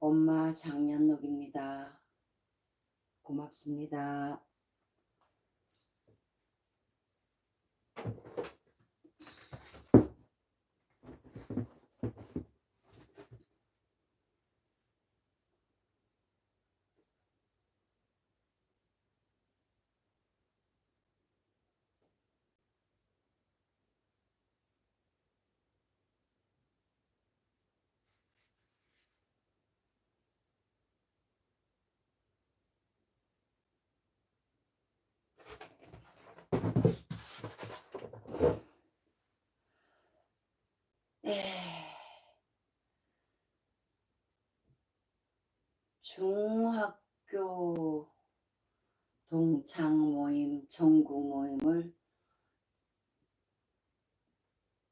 엄마 장년록입니다. 고맙습니다. 중학교 동창 모임, 전국 모임을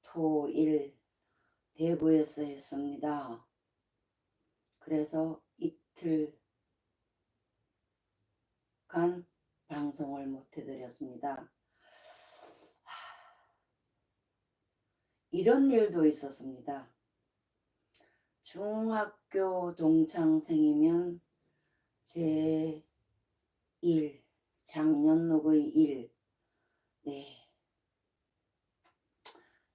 토.일 대구에서 했습니다. 그래서 이틀간 방송을 못 해드렸습니다. 이런 일도 있었습니다. 중학교 동창생이면 제1 장년록의 1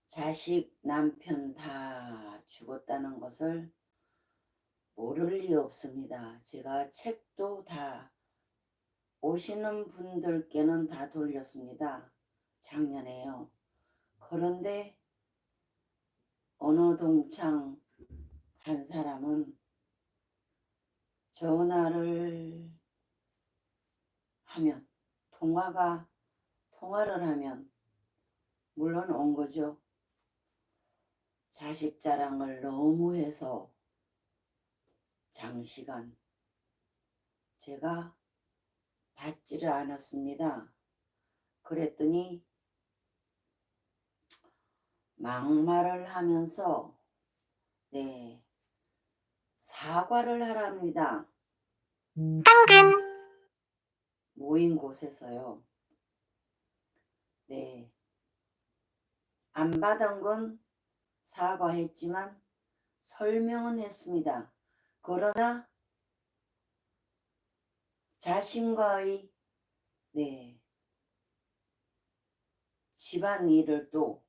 자식 남편 다 죽었다는 것을 모를 리 없습니다. 제가 책도 다 오시는 분들께는 다 돌렸습니다. 작년에요. 그런데 어느 동창 한 사람은 전화를 하면 통화를 하면 물론 온 거죠. 자식 자랑을 너무 해서 장시간 제가 받지를 않았습니다. 그랬더니 막말을 하면서 사과를 하랍니다. 모인 곳에서요. 안 받은 건 사과했지만 설명은 했습니다. 그러나 자신과의 집안 일을 또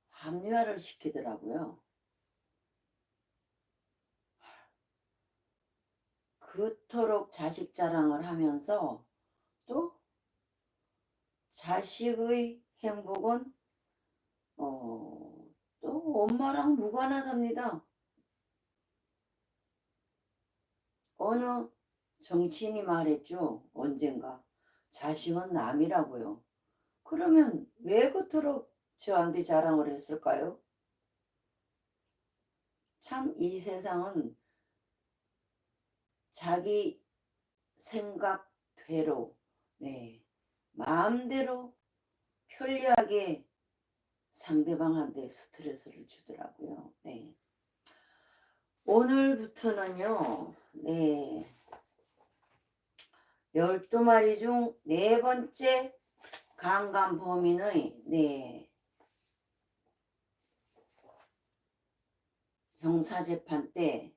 합리화를 시키더라고요. 그토록 자식 자랑을 하면서 또 자식의 행복은 또 엄마랑 무관하답니다. 어느 정치인이 말했죠. 언젠가 자식은 남이라고요. 그러면 왜 그토록 저한테 자랑을 했을까요? 참 이 세상은 자기 생각대로 마음대로 편리하게 상대방한테 스트레스를 주더라고요. 오늘부터는요. 12마리 중 4번째 강간 범인의 형사재판 때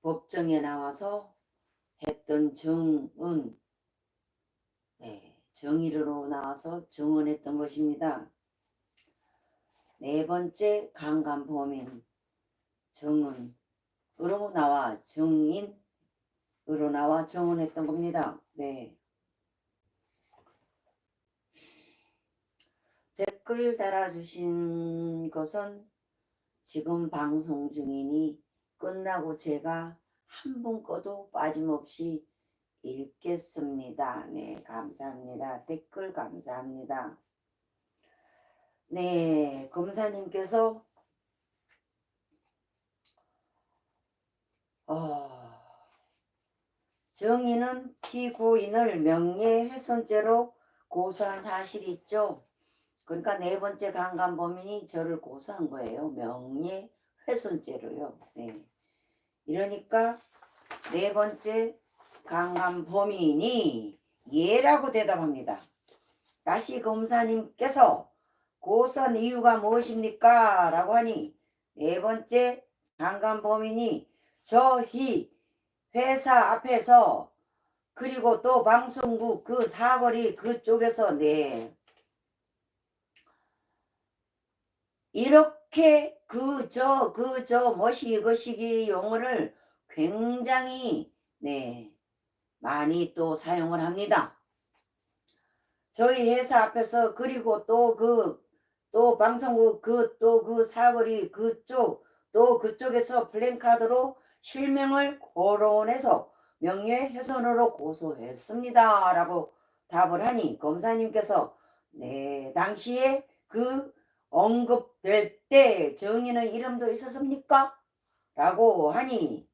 법정에 나와서 했던 정의로 나와서 증언했던 것입니다. 4번째 강간 범인 증언으로 나와 증인으로 나와 증언했던 겁니다. 댓글 달아주신 것은 지금 방송 중이니 끝나고 제가 한 분 거도 빠짐없이 읽겠습니다. 감사합니다. 댓글 감사합니다. 검사님께서 정의는 피고인을 명예훼손죄로 고소한 사실이 있죠. 그러니까 4번째 강간 범인이 저를 고소한 거예요. 명예훼손죄로요. 이러니까 4번째 강간 범인이 예라고 대답합니다. 다시 검사님께서 고소한 이유가 무엇입니까? 라고 하니 4번째 강간범인이 저희 회사 앞에서 그리고 또 방송국 그 사거리 그쪽에서 이렇게 그저 머시기거시기 용어를 굉장히 많이 또 사용을 합니다. 저희 회사 앞에서 그리고 또 방송국 그 사거리 그쪽 또 그쪽에서 플랜카드로 실명을 거론해서 명예훼손으로 고소했습니다. 라고 답을 하니 검사님께서 당시에 그 언급될 때 정인의 이름도 있었습니까? 라고 하니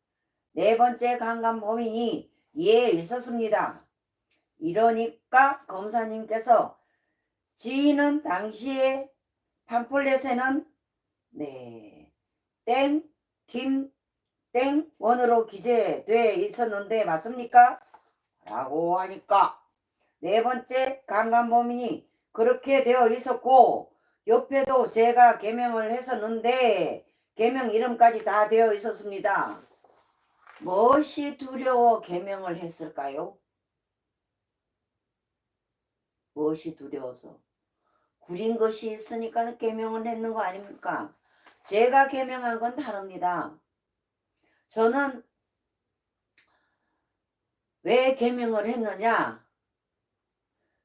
네 번째 강간범인이 예 있었습니다. 이러니까 검사님께서 지인은 당시에 팜플렛에는 땡, 김, 땡 원으로 기재돼 있었는데 맞습니까? 라고 하니까 네 번째 강간범인이 그렇게 되어 있었고 옆에도 제가 개명을 했었는데 개명 이름까지 다 되어 있었습니다. 무엇이 두려워 개명을 했을까요? 무엇이 두려워서? 구린 것이 있으니까 개명을 했는 거 아닙니까? 제가 개명한 건 다릅니다. 저는 왜 개명을 했느냐?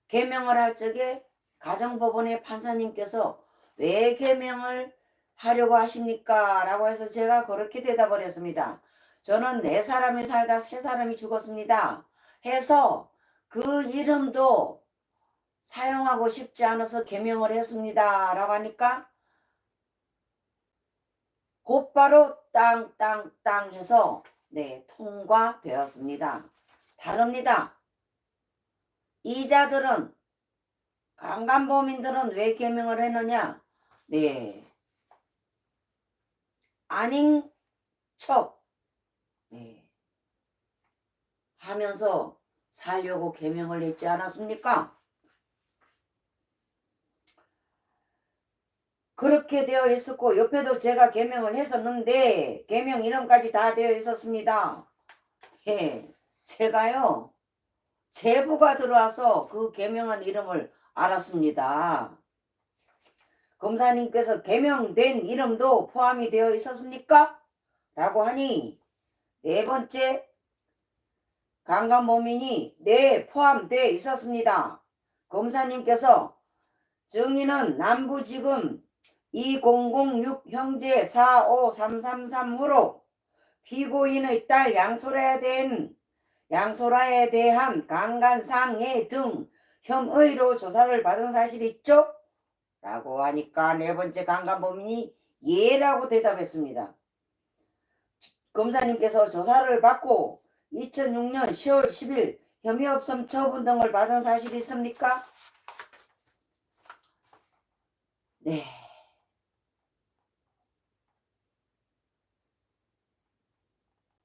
개명을 할 적에 가정법원의 판사님께서 왜 개명을 하려고 하십니까? 라고 해서 제가 그렇게 대답을 했습니다. 저는 4사람이 살다 3사람이 죽었습니다. 해서 그 이름도 사용하고 싶지 않아서 개명을 했습니다. 라고 하니까 곧바로 땅땅땅 해서 통과되었습니다. 다릅니다. 이자들은 강간범인들은 왜 개명을 했느냐? 아닌 척 하면서 살려고 개명을 했지 않았습니까? 그렇게 되어 있었고 옆에도 제가 개명을 했었는데 개명 이름까지 다 되어 있었습니다. 제가요 제보가 들어와서 그 개명한 이름을 알았습니다. 검사님께서 개명된 이름도 포함이 되어 있었습니까? 라고 하니 네 번째 강간범인이 포함되어 있었습니다. 검사님께서 증인은 남부지검 2006 형제 45333으로 피고인의 딸 양소라에 대한 강간상해 등 혐의로 조사를 받은 사실이 있죠? 라고 하니까 네 번째 강간범인이 예라고 대답했습니다. 검사님께서 조사를 받고 2006년 10월 10일 혐의 없음 처분 등을 받은 사실이 있습니까? 네.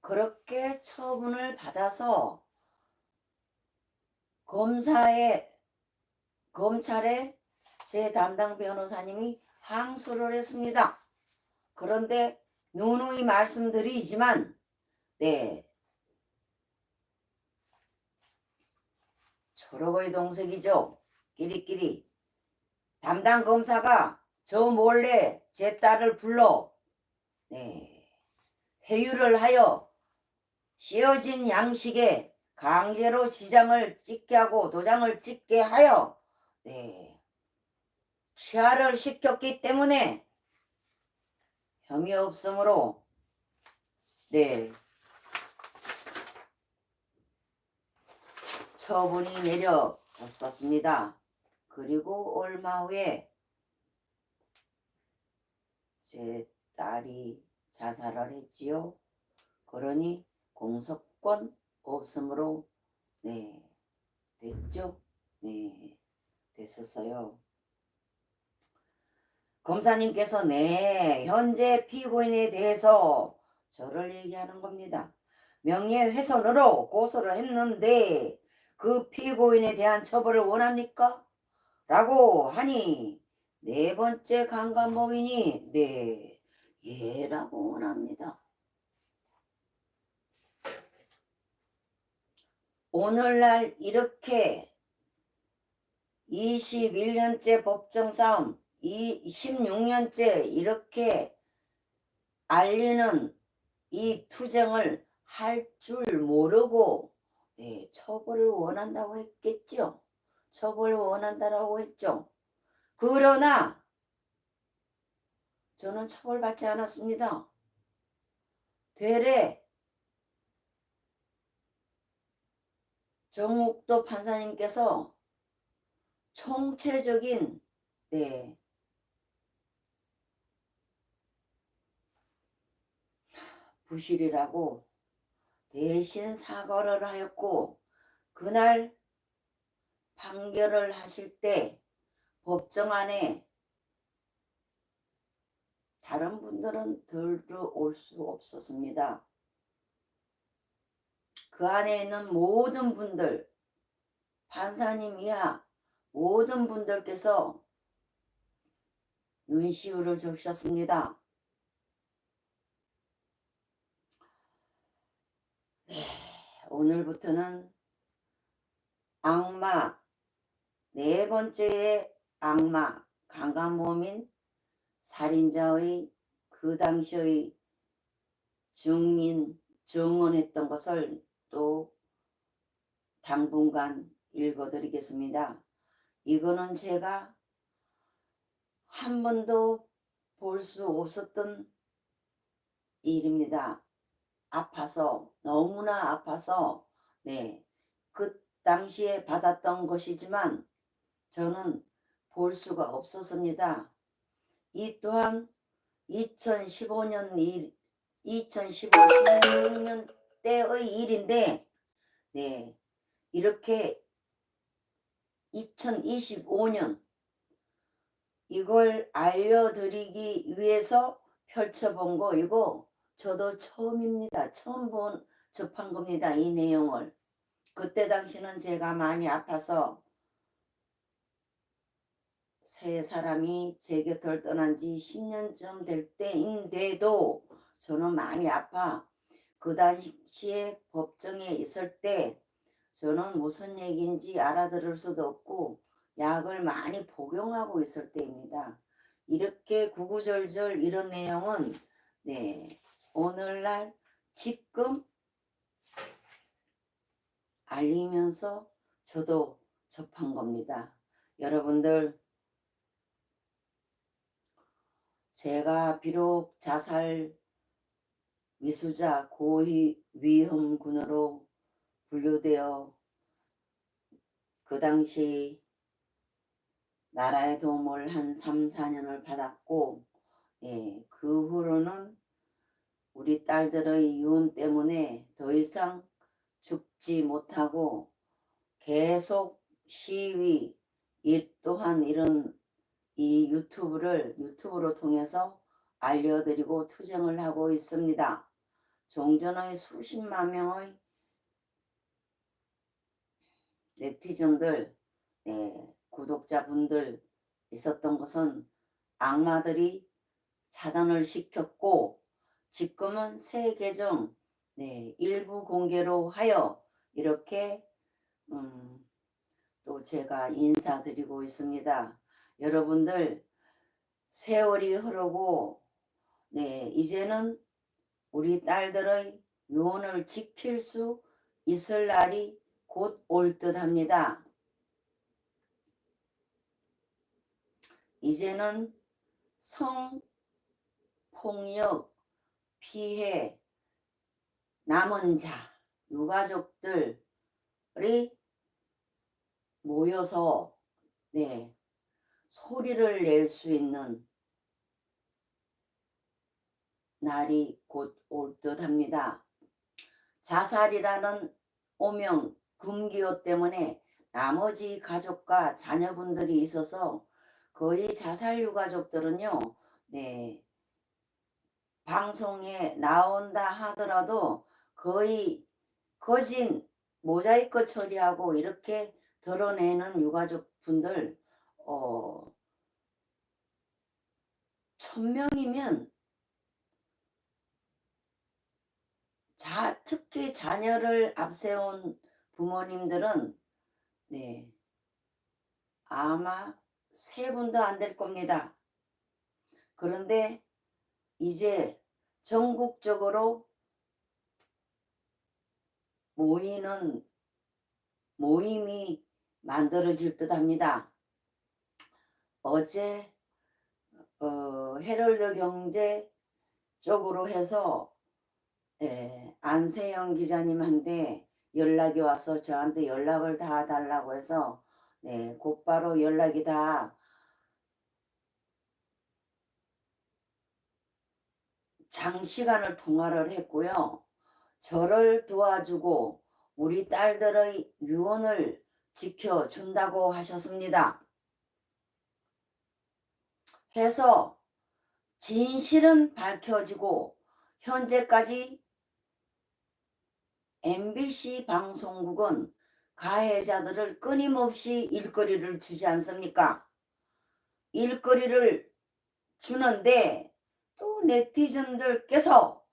그렇게 처분을 받아서 검찰에 제 담당 변호사님이 항소를 했습니다. 그런데 누누이 말씀드리지만 초록의 동색이죠. 끼리끼리 담당 검사가 저 몰래 제 딸을 불러 회유를 하여 씌어진 양식에 강제로 지장을 찍게 하고 도장을 찍게 하여 취하를 시켰기 때문에 혐의 없음으로 처분이 내려졌었습니다. 그리고 얼마 후에 제 딸이 자살을 했지요. 그러니 공소권 없음으로 됐죠. 됐었어요. 검사님께서 현재 피고인에 대해서 저를 얘기하는 겁니다. 명예훼손으로 고소를 했는데 그 피고인에 대한 처벌을 원합니까? 라고 하니 네 번째 강간범인이 예라고 원합니다. 오늘날 이렇게 21년째 법정 싸움, 16년째 이렇게 알리는 이 투쟁을 할 줄 모르고 처벌을 원한다고 했겠죠. 처벌을 원한다라고 했죠. 그러나 저는 처벌받지 않았습니다. 되레 정옥도 판사님께서 총체적인 부실이라고 대신 사과를 하였고, 그날 판결을 하실 때 법정 안에 다른 분들은 들어올 수 없었습니다. 그 안에 있는 모든 분들, 판사님 이하 모든 분들께서 눈시울을 적셨습니다. 오늘부터는 악마, 네 번째의 악마, 강간범인 살인자의 그 당시의 증언했던 것을 또 당분간 읽어드리겠습니다. 이거는 제가 한 번도 볼 수 없었던 일입니다. 아파서, 너무나 아파서 그 당시에 받았던 것이지만 저는 볼 수가 없었습니다. 이 또한 2015년 16년 때의 일인데 이렇게 2025년 이걸 알려드리기 위해서 펼쳐본 거, 이거 저도 처음입니다. 처음 접한 겁니다. 이 내용을. 그때 당시는 제가 많이 아파서 세 사람이 제 곁을 떠난 지 10년쯤 될 때인데도 저는 많이 아파 그 당시에 법정에 있을 때 저는 무슨 얘기인지 알아들을 수도 없고 약을 많이 복용하고 있을 때입니다. 이렇게 구구절절 이런 내용은 오늘날 지금 알리면서 저도 접한 겁니다. 여러분들, 제가 비록 자살 미수자 고위험군으로 분류되어 그 당시 나라의 도움을 한 3, 4년을 받았고 그 후로는 우리 딸들의 유언 때문에 더 이상 죽지 못하고 계속 시위, 이 또한 이런 이 유튜브로 통해서 알려드리고 투쟁을 하고 있습니다. 종전의 수십만 명의 네티즌들, 구독자분들 있었던 것은 악마들이 차단을 시켰고 지금은 새 계정 일부 공개로 하여 이렇게 또 제가 인사드리고 있습니다. 여러분들, 세월이 흐르고 이제는 우리 딸들의 유언을 지킬 수 있을 날이 곧 올 듯합니다. 이제는 성폭력 피해 남은 자, 유가족들이 모여서 소리를 낼 수 있는 날이 곧 올 듯합니다. 자살이라는 오명 금기어 때문에 나머지 가족과 자녀분들이 있어서 거의 자살 유가족들은요 방송에 나온다 하더라도 거의 거진 모자이크 처리하고 이렇게 드러내는 유가족분들 1000명이면 특히 자녀를 앞세운 부모님들은 네, 아마 세 분도 안 될 겁니다. 그런데 이제 전국적으로 모이는 모임이 만들어질 듯 합니다. 어제 헤럴드 경제 쪽으로 해서 안세영 기자님한테 연락이 와서 저한테 연락을 다 달라고 해서 곧바로 연락이 다 장시간을 통화를 했고요. 저를 도와주고 우리 딸들의 유언을 지켜준다고 하셨습니다. 해서 진실은 밝혀지고 현재까지 MBC 방송국은 가해자들을 끊임없이 일거리를 주지 않습니까? 일거리를 주는데 또 네티즌들께서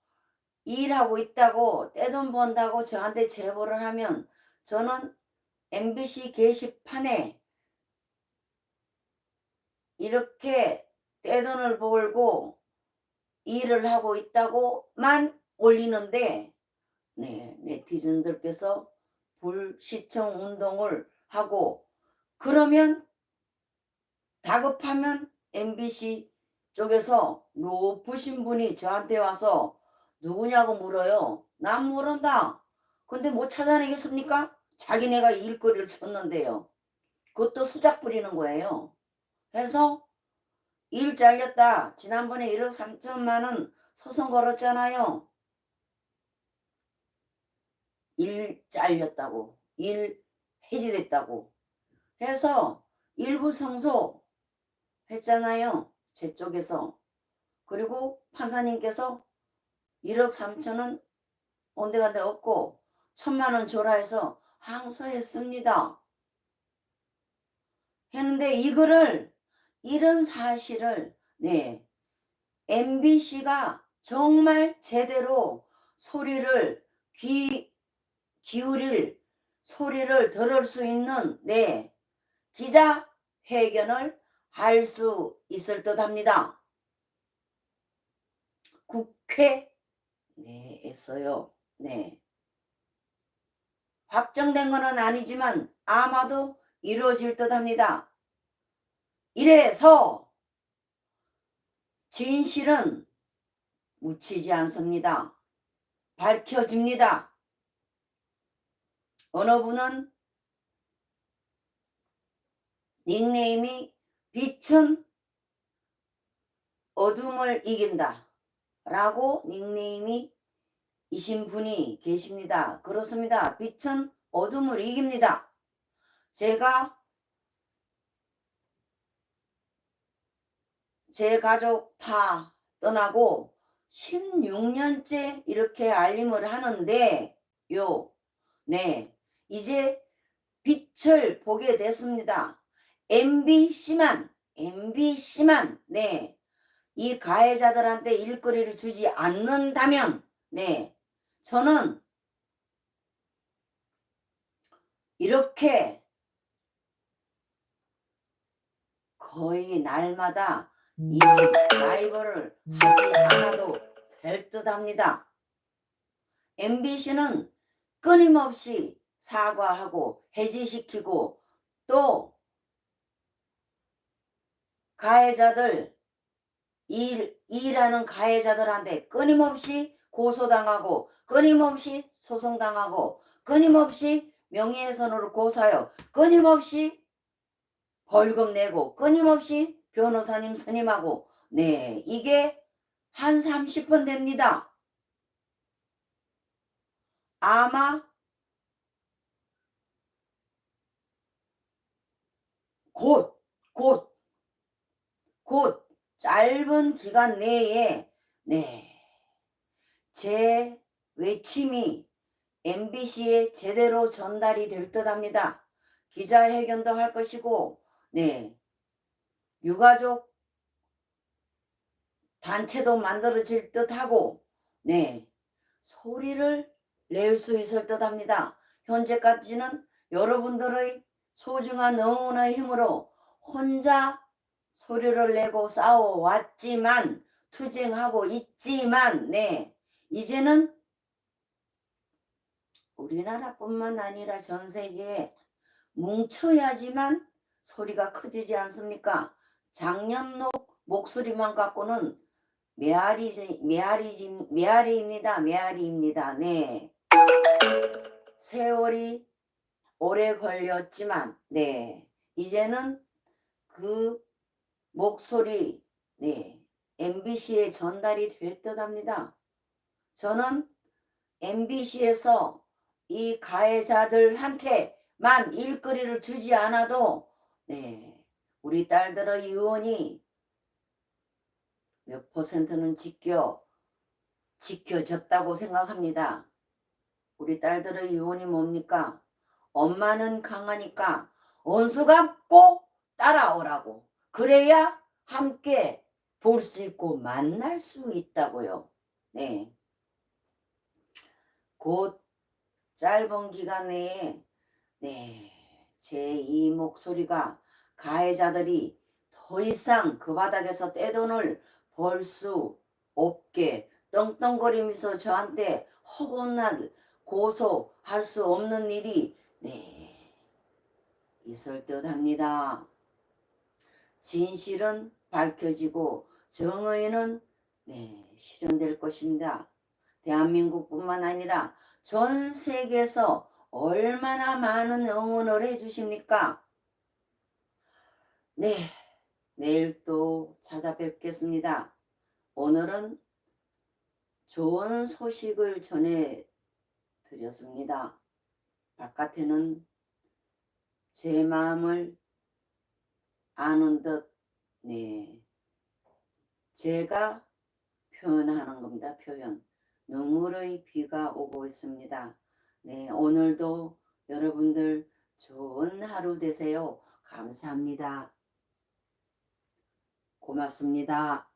일하고 있다고 떼돈 번다고 저한테 제보를 하면 저는 MBC 게시판에 이렇게 떼돈을 벌고 일을 하고 있다고만 올리는데 네티즌들께서 불시청 운동을 하고 그러면 다급하면 MBC 쪽에서 높으신 분이 저한테 와서 누구냐고 물어요. 난 모른다. 근데 못 찾아내겠습니까? 자기네가 일거리를 줬는데요. 그것도 수작 부리는 거예요. 해서 일 잘렸다. 지난번에 1억 3천만 원 소송 걸었잖아요. 일 잘렸다고. 일 해지됐다고. 해서 일부 성소 했잖아요. 제 쪽에서. 그리고 판사님께서 1억 3천은 온데간데 없고 1,000만 원 줘라 해서 항소했습니다. 했는데 이런 사실을 MBC가 정말 제대로 소리를 기울일 소리를 들을 수 있는 기자회견을 할 수 있을 듯 합니다. 국회에서요. 확정된 것은 아니지만 아마도 이루어질 듯 합니다. 이래서 진실은 묻히지 않습니다. 밝혀집니다. 어느 분은 닉네임이 빛은 어둠을 이긴다 라고 닉네임이 이신 분이 계십니다. 그렇습니다. 빛은 어둠을 이깁니다. 제가 제 가족 다 떠나고 16년째 이렇게 알림을 하는데 이제 빛을 보게 됐습니다. MBC만 이 가해자들한테 일거리를 주지 않는다면 저는 이렇게 거의 날마다 이 라이브를 하지 않아도 될 듯 합니다. MBC는 끊임없이 사과하고 해지시키고 또 가해자들 일하는 가해자들한테 끊임없이 고소당하고 끊임없이 소송당하고 끊임없이 명예훼손으로 고소하여 끊임없이 벌금 내고 끊임없이 변호사님 선임하고 이게 한 30분 됩니다. 아마 곧 짧은 기간 내에 제 외침이 MBC에 제대로 전달이 될 듯 합니다. 기자회견도 할 것이고 유가족 단체도 만들어질 듯하고 소리를 낼 수 있을 듯 합니다. 현재까지는 여러분들의 소중한 응원의 힘으로 혼자 소리를 내고 싸워왔지만, 투쟁하고 있지만, 네, 이제는 우리나라뿐만 아니라 전 세계에 뭉쳐야지만 소리가 커지지 않습니까? 장년록 목소리만 갖고는 메아리입니다. 메아리입니다. 네. 세월이 오래 걸렸지만, 네, 이제는 그 목소리, 네, MBC에 전달이 될 듯합니다. 저는 MBC에서 이 가해자들한테만 일거리를 주지 않아도, 네, 우리 딸들의 유언이 몇 %는 지켜졌다고 생각합니다. 우리 딸들의 유언이 뭡니까? 엄마는 강하니까 원수 갖고 따라오라고. 그래야 함께 볼 수 있고 만날 수 있다고요. 네. 곧 짧은 기간 내에, 네, 제 이 목소리가 가해자들이 더 이상 그 바닥에서 떼돈을 벌 수 없게 떵떵거리면서 저한테 허구날 고소할 수 없는 일이, 네, 있을 듯 합니다. 진실은 밝혀지고 정의는, 네, 실현될 것입니다. 대한민국뿐만 아니라 전 세계에서 얼마나 많은 응원을 해주십니까? 네, 내일 또 찾아뵙겠습니다. 오늘은 좋은 소식을 전해드렸습니다. 바깥에는 제 마음을 아는 듯, 네, 제가 표현하는 겁니다. 표현. 눈물의 비가 오고 있습니다. 네, 오늘도 여러분들 좋은 하루 되세요. 감사합니다. 고맙습니다.